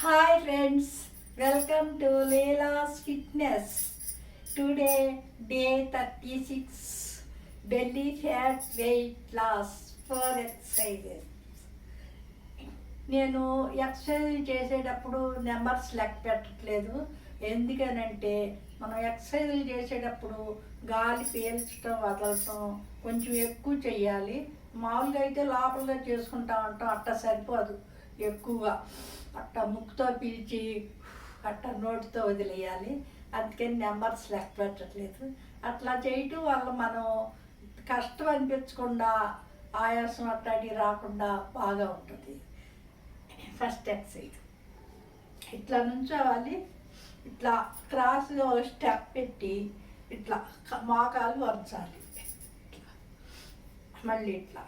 Hi friends, welcome to Leila's Fitness. Today, day 36, belly fat weight loss for exercises. నేను exercise చేసేటప్పుడు numbers లెక్క పెట్టట్లేదు. ఎందుకనంటే మనం ఎక్సర్సైజ్ చేసేటప్పుడు గాలి పీల్చడం వదలటం కొంచెం ఎక్కువ చెయ్యాలి. మామూలుగా అయితే లోపలగా చేసుకుంటా ఉంటాం, అట్ట సరిపోదు. ఎక్కువగా అట్ట ముక్కుతో పీల్చి అట్ట నోటితో వదిలేయాలి. అందుకని నెంబర్స్ లెక్క పెట్టట్లేదు. అట్లా చేయటం వల్ల మనం కష్టం అనిపించకుండా ఆయాసం అట్లాంటివి రాకుండా బాగా ఉంటుంది. ఫస్ట్ ఎక్సర్సైజ్ ఇట్లా నుంచోవాలి. ఇట్లా క్రాస్గా స్టెప్ పెట్టి ఇట్లా మోకాలు వంచాలి. ఇట్లా మళ్ళీ ఇట్లా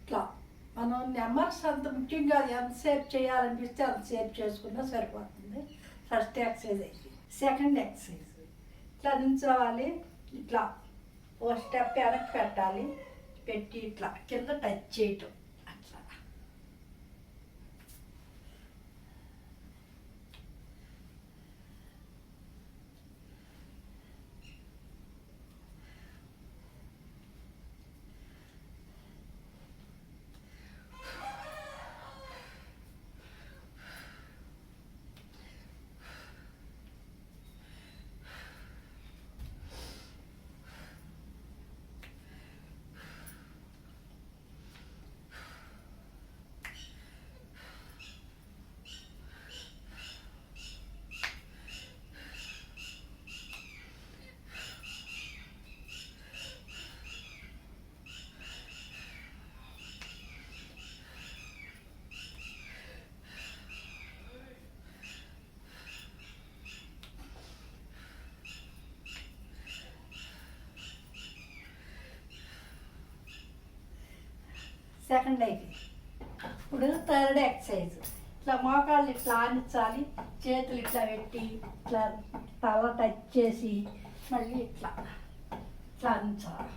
ఇట్లా మనం నెంబర్స్ అంత ముఖ్యంగా ఎంతసేపు చేయాలనిపిస్తే అంతసేపు చేసుకున్నా సరిపోతుంది. ఫస్ట్ ఎక్సర్సైజ్ అయింది. సెకండ్ ఎక్సర్సైజ్ ఇట్లా నించోవాలి. ఇట్లా ఓ స్టెప్ వెనక్కి పెట్టాలి, పెట్టి ఇట్లా కింద టచ్ చేయటం. అట్లా సెకండ్ అయిపోయింది. ఇప్పుడు థర్డ్ ఎక్సర్సైజ్ ఇట్లా మోకాళ్ళు ఇట్లా ఆనించాలి. చేతులు ఇట్లా పెట్టి ఇట్లా తల టచ్ చేసి మళ్ళీ ఇట్లా ఇట్లా ఆనించాలి.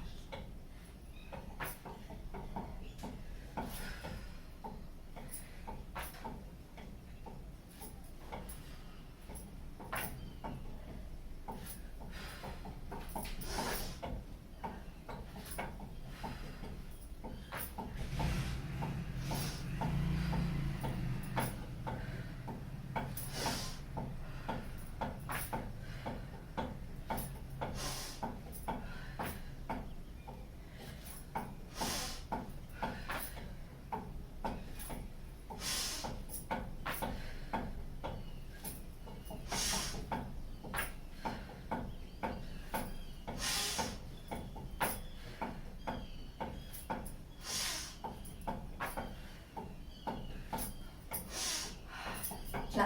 ఇట్లా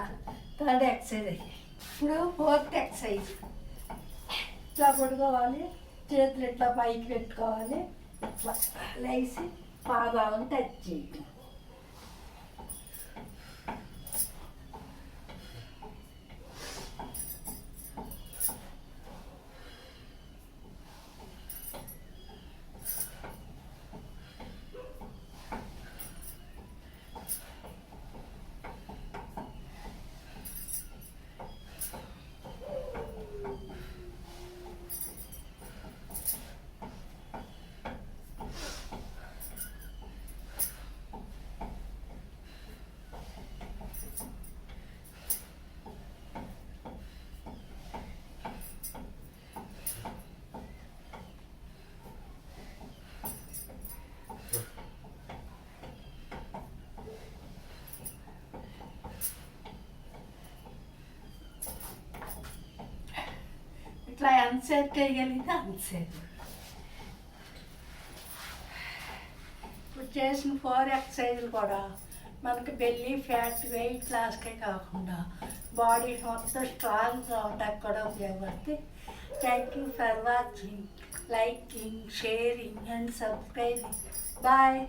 థర్డ్ ఎక్సర్సైజ్ అయ్యి. ఇప్పుడు ఫోర్త్ ఎక్సర్సైజ్ ఇట్లా పడుకోవాలి. చేతులు ఇట్లా పైకి పెట్టుకోవాలి. ఇట్లా లేచి పాదాలను టచ్ చేయాలి. ఇట్లా ఎంతసేపు చేయగలిగితే అంతసేపు. ఇప్పుడు చేసిన 4 ఎక్సర్సైజులు కూడా మనకి బెల్లీ ఫ్యాట్ వెయిట్ లాస్కే కాకుండా బాడీ మొత్తం స్ట్రాంగ్గా ఉండడానికి కూడా ఉపయోగపడుతుంది. Thank you for watching, liking, sharing and subscribing. Bye.